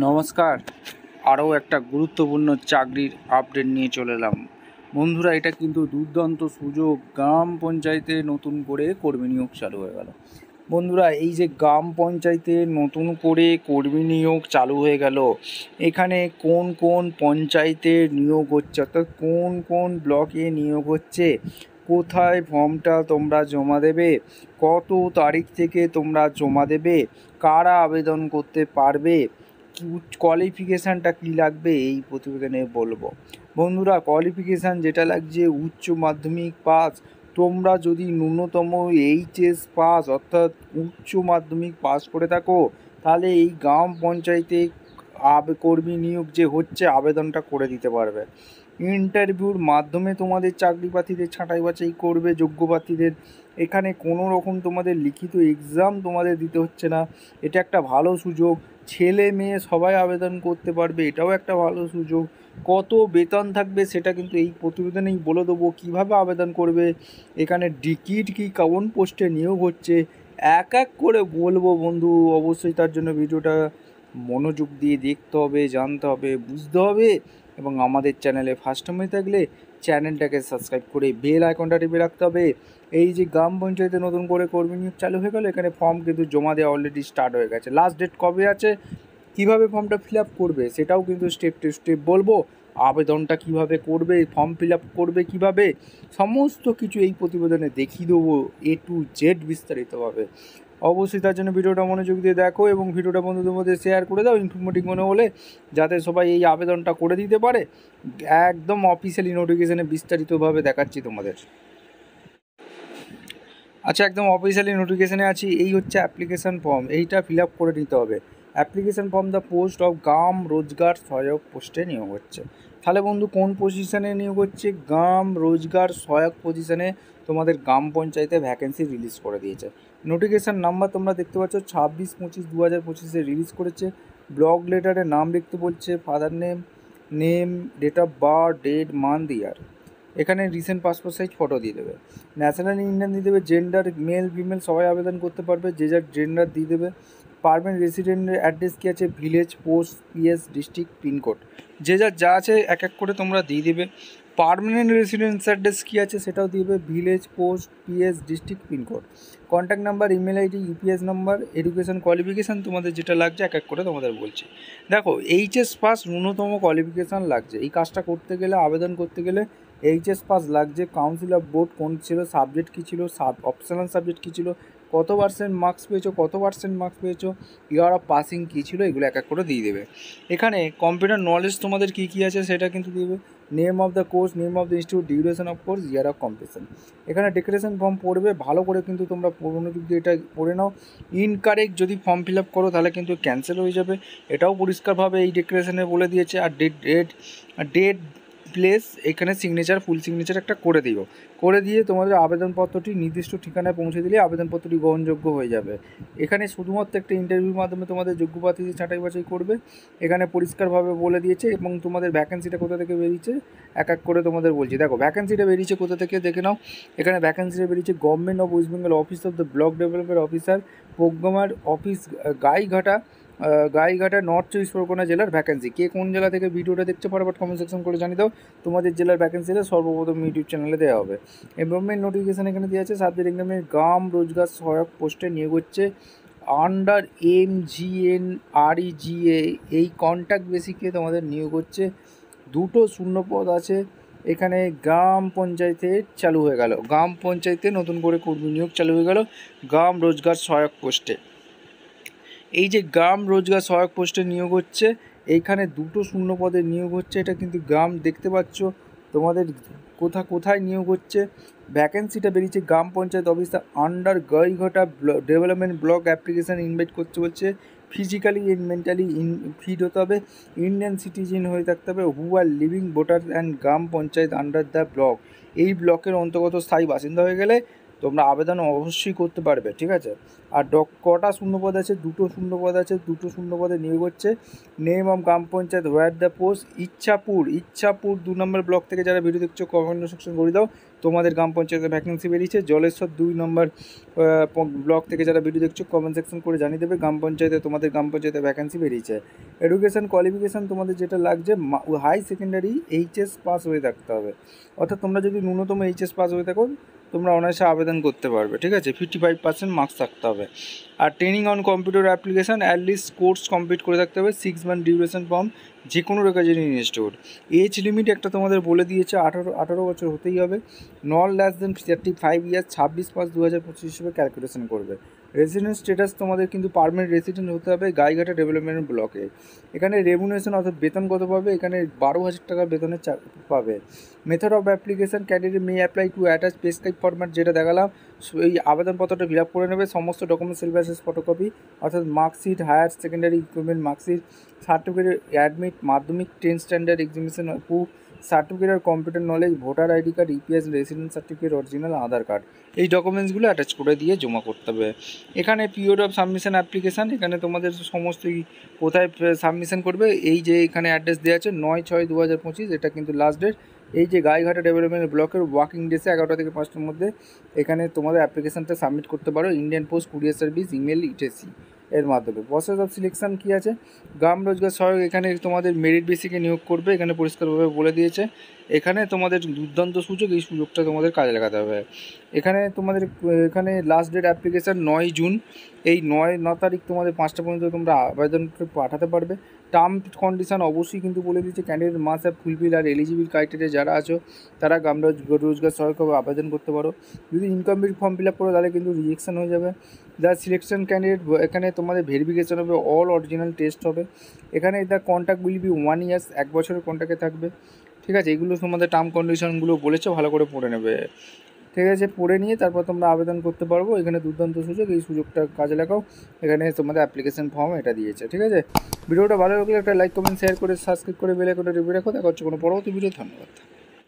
নমস্কার। আরও একটা গুরুত্বপূর্ণ চাকরির আপডেট নিয়ে চলে এলাম। বন্ধুরা, এটা কিন্তু দুর্দান্ত সুযোগ। গ্রাম পঞ্চায়েতে নতুন করে কর্মী নিয়োগ চালু হয়ে গেল। বন্ধুরা, এই যে গ্রাম পঞ্চায়েতে নতুন করে কর্মী নিয়োগ চালু হয়ে গেল, এখানে কোন কোন পঞ্চায়েতে নিয়োগ হচ্ছে, অর্থাৎ কোন কোন ব্লকে নিয়োগ হচ্ছে, কোথায় ফর্মটা তোমরা জমা দেবে, কত তারিখ থেকে তোমরা জমা দেবে, কারা আবেদন করতে পারবে, কোয়ালিফিকেশানটা কী লাগবে, এই প্রতিবেদনে বলবো। বন্ধুরা, কোয়ালিফিকেশান যেটা লাগছে উচ্চ মাধ্যমিক পাস। তোমরা যদি ন্যূনতম এইচএস পাস অর্থাৎ উচ্চ মাধ্যমিক পাস করে থাকো, তাহলে এই গ্রাম পঞ্চায়েতে কর্মী নিয়োগ যে হচ্ছে আবেদনটা করে দিতে পারবে। ইন্টারভিউর মাধ্যমে তোমাদের চাকরি প্রার্থীদের ছাঁটাই বাছাই করবে, যোগ্য প্রার্থীদের। এখানে কোনো রকম তোমাদের লিখিত এক্সাম তোমাদের দিতে হচ্ছে না। এটা একটা ভালো সুযোগ। ছেলে মেয়ে সবাই আবেদন করতে পারবে, এটাও একটা ভালো সুযোগ। কত বেতন থাকবে সেটা কিন্তু এই প্রতিবেদনেই বলে দেবো। কীভাবে আবেদন করবে, এখানে টিকিট কী, কোন পোস্টে নিয়োগ হচ্ছে, এক এক করে বলবো বন্ধু। অবশ্যই তার জন্য ভিডিওটা মনোযোগ দিয়ে দেখতে হবে, জানতে হবে, বুঝতে হবে। এবং আমাদের চ্যানেলে ফার্স্ট টাইম হয়ে থাকলে চ্যানেলটাকে সাবস্ক্রাইব করে বেল আইকনটা টিপে রাখতে হবে। এই যে গ্রাম পঞ্চায়েতে নতুন করে কর্মী নিয়োগ চালু হয়ে গেল, এখানে ফর্ম কিন্তু জমা দেওয়া অলরেডি স্টার্ট হয়ে গেছে। লাস্ট ডেট কবে আছে, কীভাবে ফর্মটা ফিল আপ করবে সেটাও কিন্তু স্টেপ টু স্টেপ বলবো। আবেদনটা কিভাবে করবে, ফর্ম ফিল আপ করবে কীভাবে, সমস্ত কিছু এই প্রতিবেদনে দেখিয়ে দেবো, A to Z বিস্তারিতভাবে। অবশ্যই তার জন্য ভিডিওটা মনোযোগ দিয়ে দেখো এবং ভিডিওটা বন্ধুদের মধ্যে শেয়ার করে দাও ইনফরমেটিভ মনে হলে, যাতে সবাই এই আবেদনটা করে দিতে পারে। একদম অফিসিয়ালি নোটিফিকেশানে বিস্তারিতভাবে দেখাচ্ছি তোমাদের। আচ্ছা, একদম অফিসিয়ালি নোটিফিকেশানে আছি। এই হচ্ছে অ্যাপ্লিকেশান ফর্ম, এইটা ফিল আপ করে নিতে হবে। Application form the post of গ্রাম রোজগার সহায়ক পোস্টে নিয়োগ হচ্ছে। তাহলে বন্ধু, কোন পজিশানে নিয়োগ হচ্ছে? গ্রাম রোজগার সহায়ক পজিশানে তোমাদের গ্রাম পঞ্চায়েতে ভ্যাকেন্সি রিলিজ করে দিয়েছে। নোটিফিকেশান নাম্বার তোমরা দেখতে পাচ্ছ 26/25/2025 রিলিজ করেছে। ব্লক লেটারে নাম লিখতে বলছে, father name, date of birth, date, month, year. এখানে রিসেন্ট পাসপোর্ট সাইজ ফটো দিয়ে দেবে। ন্যাশনাল ইন্ডিয়ান দিয়ে দেবে। জেন্ডার মেল ফিমেল সবাই আবেদন করতে পারবে, যে যার জেন্ডার দিয়ে দেবে। পারমানেন্ট রেসিডেন্টের অ্যাড্রেস কী আছে, village, post, PS, district, pincode, যে যার যা আছে এক এক করে তোমরা দিয়ে দেবে। পারমানেন্ট রেসিডেন্স অ্যাড্রেস কী আছে সেটাও দিয়ে দেবে, village, post, PS, district, pincode. Contact number, email ID, UPS number, education qualification তোমাদের যেটা লাগছে এক এক করে তোমাদের বলছি। দেখো, এইচএস পাস ন্যূনতম কোয়ালিফিকেশান লাগছে। এই কাজটা করতে গেলে, আবেদন করতে গেলে এইচএস পাস লাগছে। কাউন্সিল অফ বোর্ড কোন ছিল, সাবজেক্ট কী ছিল, অপশনাল সাবজেক্ট কী ছিল, কত পার্সেন্ট মার্কস পেয়েছো, ইয়ার অফ পাসিং কী ছিল, এগুলো এক এক করে দিয়ে দেবে। এখানে কম্পিউটার নলেজ তোমাদের কী কী আছে সেটা কিন্তু দেবে। Name of the course, name of the institute, duration of course, year of completion. এখানে ডিক্লারেশন ফর্ম পড়বে, ভালো করে কিন্তু তোমরা মনোযোগ দিয়ে এটা পড়ে নাও। ইনকারেক্ট যদি ফর্ম ফিল আপ করো তাহলে কিন্তু ক্যান্সেল হয়ে যাবে, এটাও পরিষ্কারভাবে এই ডিক্লারেশনে বলে দিয়েছে। আর ডেট প্লেস, এখানে সিগনেচার, ফুল সিগনেচার একটা করে দিয়ে তোমাদের আবেদনপত্রটি নির্দিষ্ট ঠিকানায় পৌঁছে দিলে আবেদনপত্রটি গ্রহণযোগ্য হয়ে যাবে। এখানে শুধুমাত্র একটা ইন্টারভিউর মাধ্যমে তোমাদের যোগ্য প্রার্থীদের ছাঁটাই বাছাই করবে, এখানে পরিষ্কারভাবে বলে দিয়েছে। এবং তোমাদের ভ্যাকেন্সিটা কোথা থেকে বেরিয়েছে এক এক করে তোমাদের বলছি। দেখো, ভ্যাকেন্সিটা বেরিয়েছে কোথা থেকে দেখে নাও। এখানে ভ্যাকেন্সিটা বেরিয়েছে government of West Bengal, office of the block development officer, programmer office, Gaighata, north চব্বিশ পরগনা জেলার ভ্যাকেন্সি। কে কোন জেলা থেকে ভিডিওটা দেখতে পারো বাট কমেন্ট সেকশন করে জানিয়ে দাও। তোমাদের জেলার ভ্যাকেন্সিটা সর্বপ্রথম ইউটিউব চ্যানেলে দেওয়া হবে। এমপ্লয়মেন্ট নোটিফিকেশান এখানে দেওয়া আছে। সাবজেক্ট এক্সামে গ্রাম রোজগার সহায়ক পোস্টে নিয়োগ হচ্ছে আন্ডার MGNREGA। এই কন্ট্যাক্ট বেসিকে তোমাদের নিয়োগ হচ্ছে। 2টো শূন্যপদ আছে। এখানে গ্রাম পঞ্চায়েতে চালু হয়ে গেল, গ্রাম পঞ্চায়েতে নতুন করে কর্মী নিয়োগ চালু হয়ে গেল গ্রাম রোজগার সহায়ক পোস্টে। এই যে গ্রাম রোজগার সহায়ক পোস্টে নিয়োগ হচ্ছে, এইখানে 2টো শূন্যপদে নিয়োগ হচ্ছে। এটা কিন্তু গ্রাম দেখতে পাচ্ছ তোমাদের কোথায় নিয়োগ হচ্ছে। ভ্যাকেন্সিটা বেরিয়েছে গ্রাম panchayat officer under Gaighata development block. Application invite করতে বলছে। ফিজিক্যালি এন্ড মেন্টালি ফিট হতে হবে, ইন্ডিয়ান সিটিজেন হয়ে থাকতে হবে, who are living voter and গ্রাম পঞ্চায়েত আন্ডার দ্য ব্লক। এই ব্লকের অন্তর্গত স্থায়ী বাসিন্দা হয়ে গেলে তোমরা আবেদন অবশ্যই করতে পারবে, ঠিক আছে। আর কটা শূন্যপদ আছে? 2টো শূন্যপদ আছে। 2টো শূন্যপদে নিয়োগ হচ্ছে। Name of gram panchayat, where the post, Ichhapur 2 number block থেকে যারা ভিডিও দেখছো কমেন্ট সেকশন করে দাও তোমাদের গ্রাম পঞ্চায়েতে ভ্যাকেন্সি বেরিয়েছে। জলেশ্বর 2 নম্বর ব্লক থেকে যারা ভিডিও দেখছো কমেন্ট সেকশন করে জানিয়ে দেবে তোমাদের গ্রাম পঞ্চায়েতে ভ্যাকেন্সি বেরিয়েছে। এডুকেশান কোয়ালিফিকেশান তোমাদের যেটা লাগছে, হাই সেকেন্ডারি এইচএস পাস হয়ে থাকতে হবে। অর্থাৎ তোমরা যদি ন্যূনতম এইচএস পাস হয়ে থাকো তোমরা অনায়াসে আবেদন করতে পারবে, ঠিক আছে। 55% মার্কস থাকতে হবে। আর training on computer application at least course complete করে থাকতে হবে। 6 মান্থ ডিউরেশন ফর্ম, যে কোনো রেকাজেরি ইনস্টিটিউট। এজ লিমিট একটা তোমাদের বলে দিয়েছে, 18 বছর হতেই হবে। নট লেস দেন 35 ইয়ার্স, 26/5/2025 হিসেবে ক্যালকুলেশন করবে। রেসিডেন্ট স্ট্যাটাস তোমাদের কিন্তু পার্মানেন্ট রেসিডেন্ট হতে হবে গাইঘাটা ডেভেলপমেন্ট ব্লকে। এখানে রেমুনেশন অর্থাৎ বেতন কত পাবে? এখানে 12,000 টাকা বেতনের পাবে। Method of application, candidate may apply to attach prescribe format, যেটা দেখালাম। এই আবেদনপত্রটা ফিল আপ করে নেবে। সমস্ত ডকুমেন্টস সিলভাসেস ফটোকপি, অর্থাৎ marksheet, higher secondary equipment marksheet, certificate, admit, মাধ্যমিক 10 স্ট্যান্ডার্ড এক্সামিনেশন প্রুফ, সার্টিফিকেট আর computer knowledge, voter ID card, EPS, resident certificate, original Aadhaar card, এই ডকুমেন্টসগুলো অ্যাটাচ করে দিয়ে জমা করতে হবে। এখানে পিরিয়ড অফ সাবমিশন অ্যাপ্লিকেশান, এখানে তোমাদের সমস্ত কোথায় সাবমিশন করবে, এই যে এখানে অ্যাড্রেস দেওয়া আছে 9/6/2025, এটা কিন্তু লাস্ট ডেট। এই যে গাইঘাটা ডেভেলপমেন্ট ব্লকের ওয়ার্কিং ডেসে 11টা থেকে 5টার মধ্যে এখানে তোমাদের অ্যাপ্লিকেশানটা সাবমিট করতে পারো। Indian post courier service, email, ETC এর মাধ্যমে। প্রসেস অফ সিলেকশন কী আছে? গ্রাম রোজগার সহায়ক, এখানে তোমাদের মেরিট বেসিকে নিয়োগ করবে, এখানে পরিষ্কারভাবে বলে দিয়েছে। এখানে তোমাদের দুর্দান্ত সুযোগ, এই সুযোগটা তোমাদের কাজে লাগাতে হবে। এখানে লাস্ট ডেট অ্যাপ্লিকেশান 9 জুন। এই 9 তারিখ তোমাদের 5টা পর্যন্ত তোমরা আবেদন পাঠাতে পারবে। টার্ম কন্ডিশন অবশ্যই কিন্তু বলে দিচ্ছে, ক্যান্ডিডেট মাস হ্যাভ ফুলফিল আর এলিজিবল ক্রাইটেরিয়া যারা আছো তারা গ্রাম রোজগার সহায়ক আবেদন করতে পারো। যদি ইনকমপ্লিট ফর্ম ফিল আপ করো তাহলে কিন্তু রিজেকশন হয়ে যাবে। দ্য সিলেকশন ক্যান্ডিডেট, এখানে তোমাদের ভেরিফিকেশন হবে, অল অরিজিনাল টেস্ট হবে। এখানে the contact will be 1 years, 1 বছরের কন্ট্যাক্টে থাকবে, ঠিক আছে। এগুলো তোমাদের টার্ম কন্ডিশনগুলো বলেছে, ভালো করে পড়ে নেবে, ঠিক আছে। পড়ে নিয়ে তারপর তোমরা আবেদন করতে পারবো। এখানে দুর্দান্ত সুযোগ, এই সুযোগটা কাজে লাগাও। এখানে তোমাদের অ্যাপ্লিকেশন ফর্ম এটা দিয়েছে, ঠিক আছে। ভিডিওটা ভালো লাগলে একটা লাইক, কমেন্ট, শেয়ার করে সাবস্ক্রাইব করে বেল আইকনটা টিপে রাখো। দেখা হচ্ছে কোনো পরবর্তী ভিডিও। ধন্যবাদ।